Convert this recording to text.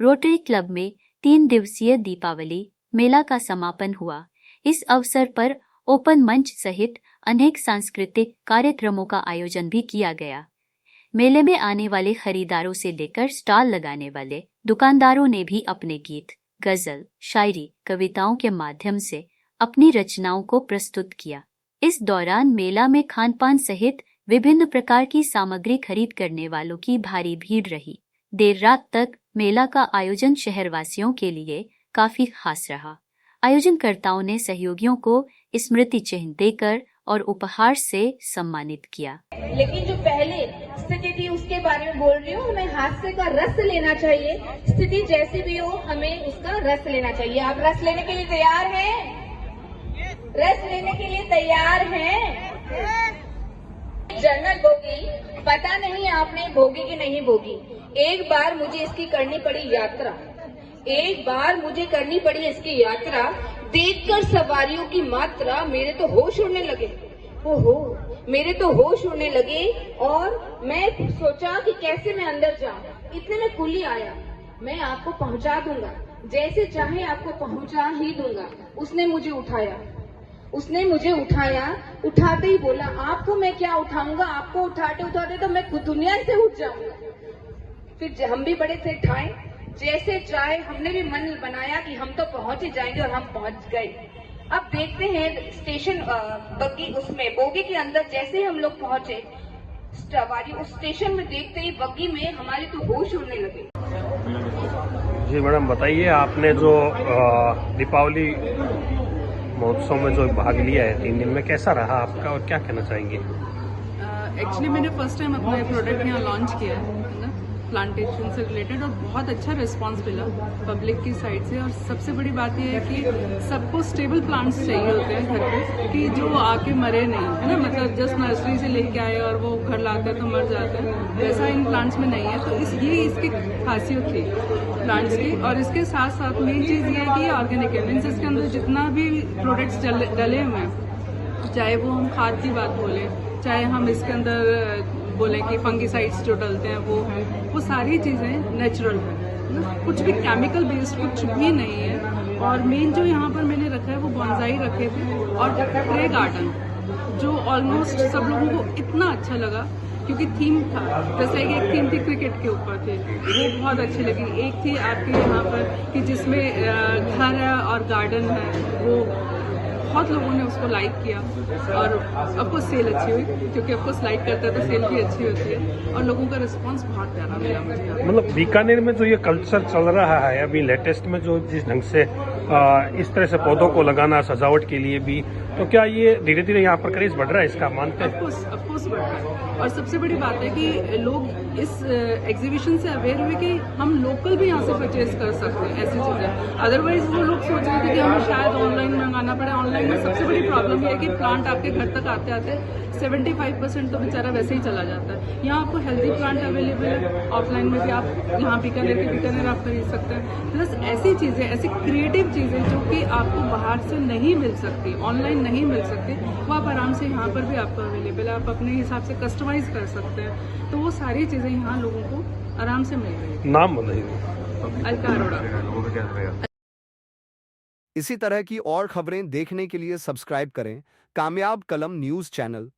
Rotary club में 3 दिवसीय दीपावली मेला का समापन हुआ। इस अवसर पर ओपन मंच सहित अनेक सांस्कृतिक कार्यक्रमों का आयोजन भी किया गया। मेले में आने वाले खरीदारों से लेकर स्टॉल लगाने वाले दुकानदारों ने भी अपने गीत, गजल, शायरी, कविताओं के माध्यम से अपनी रचनाओं को प्रस्तुत किया। इस दौरान मेला में खानपान सहित विभिन्न प्रकार की सामग्री खरीद करने वालों की भारी भीड़ रही। देर रात तक मेला का आयोजन शहरवासियों के लिए काफी खास रहा। आयोजनकर्ताओं ने सहयोगियों को स्मृति चिन्ह देकर और उपहार से सम्मानित किया। लेकिन जो पहले स्थिति थी उसके बारे में बोल रही हूँ, हमें हास्य का रस लेना चाहिए। स्थिति जैसी भी हो हमें उसका रस लेना चाहिए। आप रस लेने के लिए तैयार हैं? रस लेने के लिए तैयार हैं? जनरल बोगी, पता नहीं आपने भोगी कि नहीं भोगी। एक बार मुझे इसकी करनी पड़ी यात्रा, एक बार मुझे करनी पड़ी इसकी यात्रा। देखकर सवारियों की मात्रा मेरे तो होश उड़ने लगे। ओहो, मेरे तो होश उड़ने लगे और मैं सोचा कि कैसे मैं अंदर जाऊं। इतने में कुली आया, मैं आपको पहुंचा दूंगा, जैसे चाहे आपको पहुंचा ही दूंगा। उसने मुझे उठाया, उठाते ही बोला, आपको मैं क्या उठाऊंगा, आपको उठाते उठाते तो मैं खुद दुनिया से उठ जाऊंगा। फिर हम भी बड़े थे ठाए, जैसे चाहे हमने भी मन बनाया कि हम तो पहुंच ही जाएंगे और हम पहुंच गए। अब देखते हैं स्टेशन बग्गी उसमें बोगी के अंदर जैसे हम लोग पहुंचे, सवारी उस स्टेशन में देखते ही बग्गी में हमारे तो होश उड़ने लगे। जी मैडम, बताइए आपने जो दीपावली महोत्सव में जो भाग लिया है 3 दिन में, कैसा रहा आपका और क्या कहना चाहेंगे? एक्चुअली मैंने फर्स्ट टाइम अपना प्रोडक्ट यहाँ लॉन्च किया है ना, प्लांटेशन से रिलेटेड, और बहुत अच्छा रिस्पांस मिला पब्लिक की साइड से। और सबसे बड़ी बात यह है कि सबको स्टेबल प्लांट्स चाहिए होते हैं घर पे, कि जो आके मरे नहीं, है ना। मतलब जस्ट नर्सरी से लेके आए और वो घर लाते हैं तो मर जाते हैं, वैसा इन प्लांट्स में नहीं है। तो ये इसकी खासियत थी प्लांट्स की। और इसके साथ साथ मेन चीज़ ये है कि ऑर्गेनिक है, मीन्स इसके अंदर जितना भी प्रोडक्ट्स डले हुए हैं, चाहे वो हम खाद की बात बोले, चाहे हम इसके अंदर बोले कि फंगिसाइड्स जो डलते हैं वो हैं, वो सारी चीज़ें नेचुरल है, कुछ भी केमिकल बेस्ड कुछ भी नहीं है। और मेन जो यहाँ पर मैंने रखा है वो बॉन्साई रखे थे और ट्रे गार्डन, जो ऑलमोस्ट सब लोगों को इतना अच्छा लगा क्योंकि थीम था। जैसे कि एक थीम थी क्रिकेट के ऊपर थे, वो बहुत अच्छी लगी। एक थी आपके यहाँ पर कि जिसमें घर है और गार्डन है, वो बहुत लोगों ने उसको लाइक किया। और ऑफकोर्स सेल अच्छी हुई, क्योंकि ऑफकोर्स लाइक करता है तो सेल भी अच्छी होती है। और लोगों का रिस्पांस बहुत प्यारा मिला मुझे। मतलब बीकानेर में जो ये कल्चर चल रहा है अभी लेटेस्ट में, जो जिस ढंग से इस तरह से पौधों को लगाना सजावट के लिए भी, तो क्या ये धीरे धीरे यहाँ पर क्रेज बढ़ रहा है इसका, मानते हैं? ऑफकोर्स बढ़ रहा है। और सबसे बड़ी बात है कि लोग इस एग्जीबिशन से अवेयर हुए कि हम लोकल भी यहाँ से परचेज कर सकते हैं ऐसी चीज़ें। अदरवाइज वो लोग सोच रहे थे कि हमें शायद ऑनलाइन मंगाना पड़े। ऑनलाइन में सबसे बड़ी प्रॉब्लम ये है कि प्लांट आपके घर तक आते आते 75% तो बेचारा वैसे ही चला जाता है। यहाँ आपको हेल्दी प्लांट अवेलेबल है, ऑफलाइन में भी आप यहाँ बीकानेर आप खरीद सकते हैं। प्लस ऐसी चीज़ें, ऐसी क्रिएटिव चीज़ें जो कि आपको बाहर से नहीं मिल सकती, ऑनलाइन नहीं मिल सकती, वो आप आराम से यहाँ पर भी आपको अवेलेबल है। आप अपने हिसाब से कस्टमाइज कर सकते हैं। तो वो सारी चीज़ें यहाँ लोगों को आराम से मिल रही है। नाम बताइए। अलका अरोड़ा। इसी तरह की और खबरें देखने के लिए सब्सक्राइब करें कामयाब कलम न्यूज़ चैनल